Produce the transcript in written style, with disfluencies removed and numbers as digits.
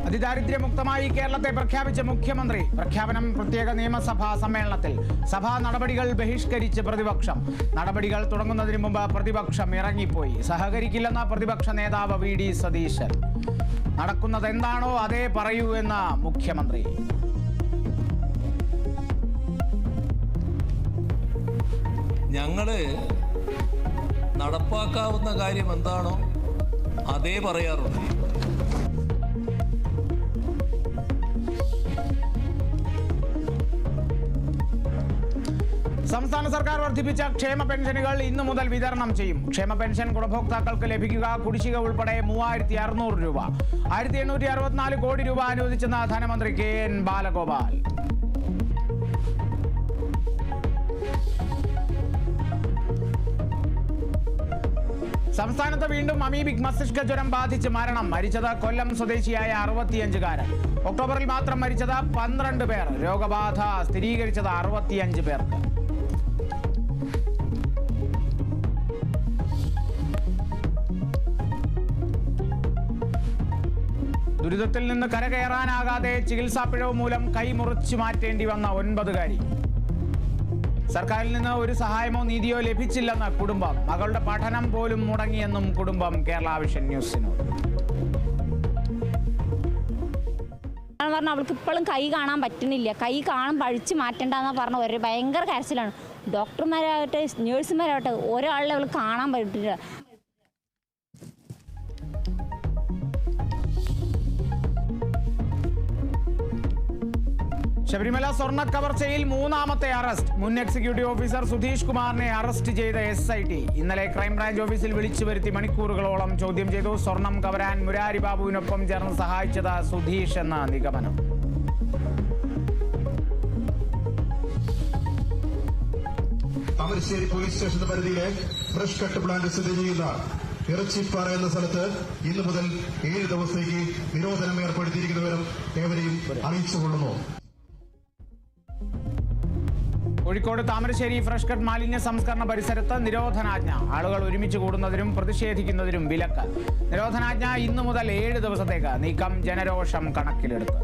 അതിദാരിദ്ര്യമുക്തമായി കേരളത്തെ പ്രഖ്യാപിച്ച മുഖ്യമന്ത്രി. പ്രഖ്യാപനം പ്രത്യേക നിയമസഭാ സമ്മേളനത്തിൽ. സഭാ നടപടികൾ ബഹിഷ്കരിച്ച് പ്രതിപക്ഷം. നടപടികൾ തുടങ്ങുന്നതിന് മുമ്പ് പ്രതിപക്ഷം ഇറങ്ങിപ്പോയി. സഹകരിക്കില്ലെന്ന പ്രതിപക്ഷ നേതാവ് VD സതീശൻ. നടക്കുന്നത് എന്താണോ അതേ പറയൂ എന്ന മുഖ്യമന്ത്രി. ഞങ്ങള് നടപ്പാക്കാവുന്ന കാര്യം എന്താണോ അതേ പറയാറുള്ളൂ. സംസ്ഥാന സർക്കാർ വർദ്ധിപ്പിച്ച ക്ഷേമ പെൻഷനുകൾ ഇന്നു മുതൽ വിതരണം ചെയ്യും. ക്ഷേമ പെൻഷൻ ഗുണഭോക്താക്കൾക്ക് ലഭിക്കുക കുടിശ്ശിക ഉൾപ്പെടെ 3600 രൂപ. 1864 കോടി രൂപ അനുവദിച്ചെന്ന് ധനമന്ത്രി KN ബാലഗോപാൽ. സംസ്ഥാനത്ത് വീണ്ടും അമീബിക് മസ്തിഷ്ക ജ്വരം ബാധിച്ച് മരണം. മരിച്ചത് കൊല്ലം സ്വദേശിയായ 65-കാരൻ. ഒക്ടോബറിൽ മാത്രം മരിച്ചത് 12 പേർ. രോഗബാധ സ്ഥിരീകരിച്ചത് 65 പേർക്ക്. ദുരിതത്തിൽ നിന്ന് കരകയറാനാകാതെ ചികിത്സാ പിഴവ് മൂലം കൈ മുറിച്ചു മാറ്റേണ്ടി വന്ന 9കാരി. സർക്കാരിൽ നിന്ന് ഒരു സഹായമോ നീതിയോ ലഭിച്ചില്ലെന്ന് കുടുംബം. മകളുടെ പഠനം പോലും മുടങ്ങിയെന്നും കുടുംബം കേരള വിഷൻ ന്യൂസിനോട്. പറഞ്ഞാൽ അവൾക്ക് ഇപ്പോഴും കൈ കാണാൻ പറ്റുന്നില്ല. കൈ പഴിച്ച് മാറ്റണ്ടെന്ന് പറഞ്ഞ ഒരു ഭയങ്കര കരച്ചിലാണ്. ഡോക്ടർമാരാകട്ടെ നേഴ്സുമാരാകട്ടെ ഒരാളെ അവൾ കാണാൻ പറ്റില്ല. ശബരിമല സ്വർണ്ണ കവർച്ചയിൽ 3ാമത്തെ അറസ്റ്റ്. മുൻ എക്സിക്യൂട്ടീവ് ഓഫീസർ സുധീഷ് കുമാറിനെ അറസ്റ്റ് ചെയ്ത SIT. ഇന്നലെ ക്രൈംബ്രാഞ്ച് ഓഫീസിൽ വിളിച്ചു വരുത്തി മണിക്കൂറുകളോളം ചോദ്യം ചെയ്തു. സ്വർണം കവരാൻ മുരാരി ബാബുവിനൊപ്പം ചേർന്ന് സഹായിച്ചത് സുധീഷ് എന്ന നിഗമനം. താമരശ്ശേരി പോലീസ് സ്റ്റേഷൻ പരിധിയിലെ ഫ്രഷ് കട്ട് പ്ലാന്റ് സ്ഥിതി ചെയ്യുന്ന ഇറച്ചിപ്പാറ എന്ന സ്ഥലത്ത് ഇന്നു മുതൽ 7 ദിവസത്തേക്ക് നിരോധനം ഏർപ്പെടുത്തിയിരിക്കുന്ന വിവരം ഏവരെയും അറിയിച്ചുകൊള്ളുന്നു. കോഴിക്കോട് താമരശ്ശേരി ഫ്രഷ് കട്ട് മാലിന്യ സംസ്കരണ പരിസരത്ത് നിരോധനാജ്ഞ. ആളുകൾ ഒരുമിച്ച് കൂടുന്നതിനും പ്രതിഷേധിക്കുന്നതിനും വിലക്ക്. നിരോധനാജ്ഞ ഇന്നു മുതൽ 7 ദിവസത്തേക്ക്. നീക്കം ജനരോഷം കണക്കിലെടുത്ത്.